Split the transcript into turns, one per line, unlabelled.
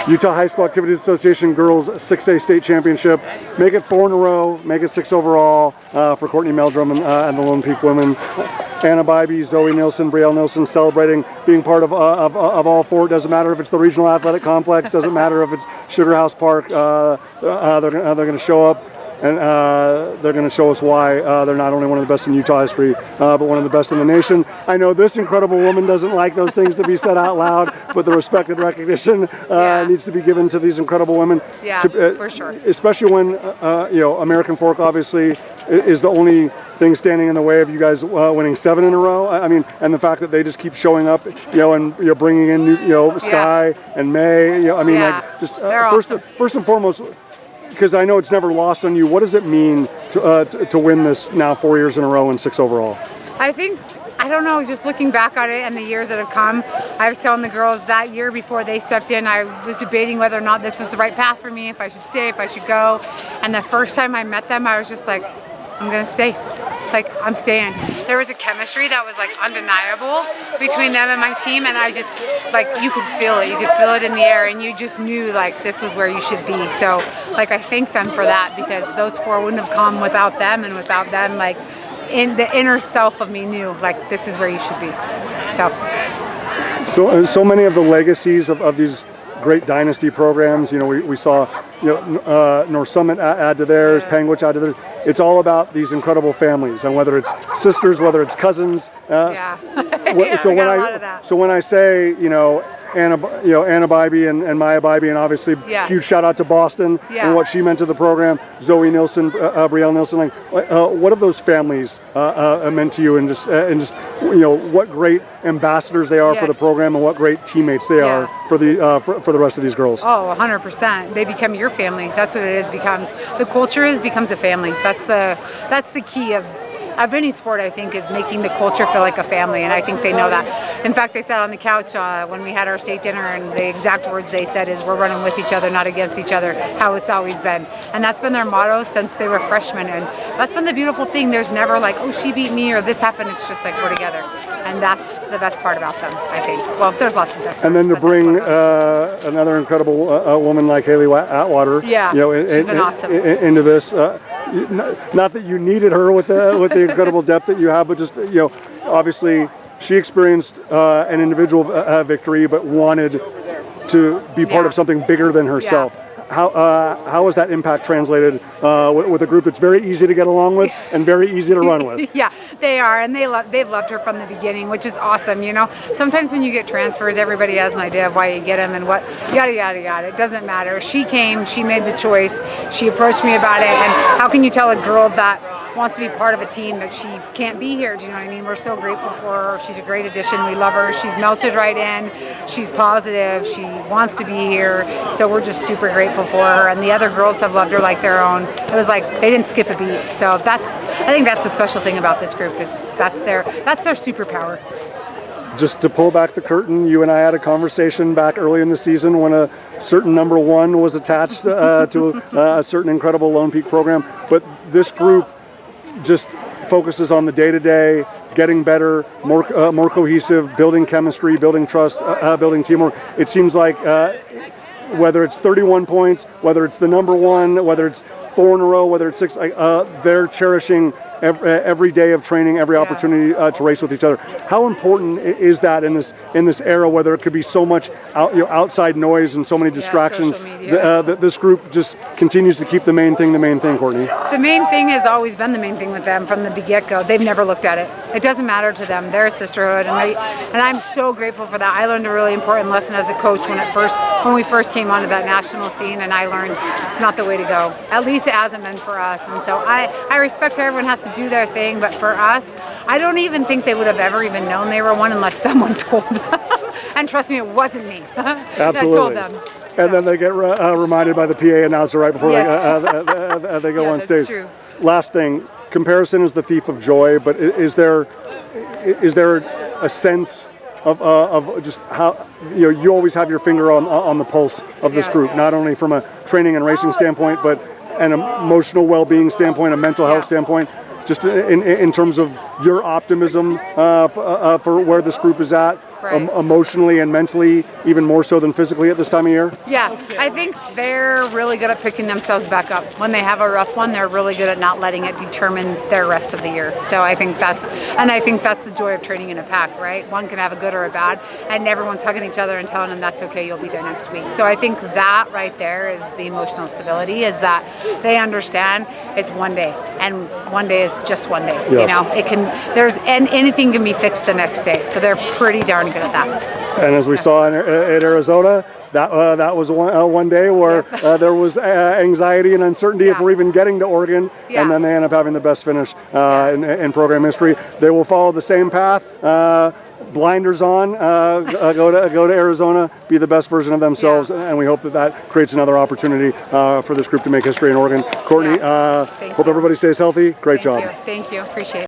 Utah High School Activities Association Girls 6A State Championship. Make it 4 in a row, make it 6 overall for Courtney Meldrum and the Lone Peak women. Anna Bybee, Zoe Nilsson, Brielle Nilsson celebrating being part of all 4. It doesn't matter if it's the Regional Athletic Complex, doesn't matter if it's Sugar House Park, they're going to show up. And they're going to show us why they're not only one of the best in Utah history, but one of the best in the nation. I know this incredible woman doesn't like those things to be said out loud, but the respect and recognition needs to be given to these incredible women.
Yeah, for sure.
Especially when, American Fork obviously is the only thing standing in the way of you guys winning 7 in a row. I mean, and the fact that they just keep showing up, and bringing in new, Sky and May. First and foremost. Because I know it's never lost on you. What does it mean to win this now 4 years in a row and 6 overall?
I don't know, just looking back on it and the years that have come, I was telling the girls that year before they stepped in, I was debating whether or not this was the right path for me, if I should stay, if I should go. And the first time I met them, I was just like, I'm going to stay. I'm staying. There was a chemistry that was undeniable between them and my team, and I just you could feel it. You could feel it in the air, and you just knew this was where you should be. So I thank them for that, because those 4 wouldn't have come without them, and without them in the inner self of me knew this is where you should be.
So many of the legacies of these great dynasty programs. We saw North Summit add to theirs, Panguitch add to theirs. It's all about these incredible families, and whether it's sisters, whether it's cousins. So when I say Anna Bybee and Maya Bybee, and obviously huge shout out to Boston and what she meant to the program. Zoe Nilsson, Brielle Nilsson. What have those families meant to you, and just what great ambassadors they are for the program, and what great teammates they are for the rest of these girls.
Oh, 100%. They become your family. That's what it is. The culture becomes a family. That's the key of any sport, I think, is making the culture feel like a family, and I think they know that. In fact, they sat on the couch when we had our state dinner, and the exact words they said is, we're running with each other, not against each other, how it's always been. And that's been their motto since they were freshmen, and that's been the beautiful thing. There's never oh, she beat me, or this happened. It's just we're together. And that's the best part about them, I think. Well, there's lots of best parts.
And then to bring another incredible woman like Haley Atwater,
she's been awesome.
Into this. Not that you needed her with the incredible depth that you have, but just obviously she experienced an individual victory, but wanted to be part of something bigger than herself. How has that impact translated with a group that's very easy to get along with and very easy to run with?
Yeah, they are, and they've loved her from the beginning, which is awesome. Sometimes when you get transfers, everybody has an idea of why you get them and what yada yada yada. It doesn't matter. She came, she made the choice, she approached me about it, and how can you tell a girl that wants to be part of a team that she can't be here? Do you know what I mean? We're so grateful for her. She's a great addition. We love her. She's melted right in. She's positive. She wants to be here. So we're just super grateful for her. And the other girls have loved her like their own. It was they didn't skip a beat. So I think that's the special thing about this group, is that's their superpower.
Just to pull back the curtain, you and I had a conversation back early in the season when a certain number 1 was attached to a certain incredible Lone Peak program. But this group just focuses on the day-to-day, getting better, more cohesive, building chemistry, building trust, building teamwork. It seems like whether it's 31 points, whether it's the number 1, whether it's 4 in a row, whether it's 6, they're cherishing every day of training, every opportunity to race with each other. How important is that in this era, where it could be so much outside noise and so many distractions? That this group just continues to keep the main thing, Courtney.
The main thing has always been the main thing with them from the get-go. They've never looked at it. It doesn't matter to them. They're a sisterhood, and I'm so grateful for that. I learned a really important lesson as a coach when we first came onto that national scene, and I learned it's not the way to go. At least it hasn't been for us. And so I respect how everyone has to do their thing, but for us, I don't even think they would have ever even known they were one unless someone told them. And trust me, it wasn't me that told them.
And then they get reminded by the PA announcer right before they go on stage.
True.
Last thing, comparison is the thief of joy, but is there a sense of just how you always have your finger on the pulse of this group, not only from a training and racing standpoint, but an emotional well-being standpoint, a mental health standpoint, just in terms of your optimism for where this group is at,
Right.
emotionally and mentally, even more so than physically at this time of year?
Yeah, I think they're really good at picking themselves back up. When they have a rough one, they're really good at not letting it determine their rest of the year. So I think that's the joy of training in a pack, right? One can have a good or a bad, and everyone's hugging each other and telling them that's okay, you'll be there next week. So I think that right there is the emotional stability, is that they understand it's one day, and one day is just one day.
Yes.
You know, and anything can be fixed the next day. So they're pretty darn good at that.
And as we saw at Arizona, that was one day where there was anxiety and uncertainty if we're even getting to Oregon, and then they end up having the best finish in program history. They will follow the same path. Blinders on, go to Arizona, be the best version of themselves, and we hope that creates another opportunity for this group to make history in Oregon. Courtney, hope everybody stays healthy. Great job.
Thank you. Appreciate it.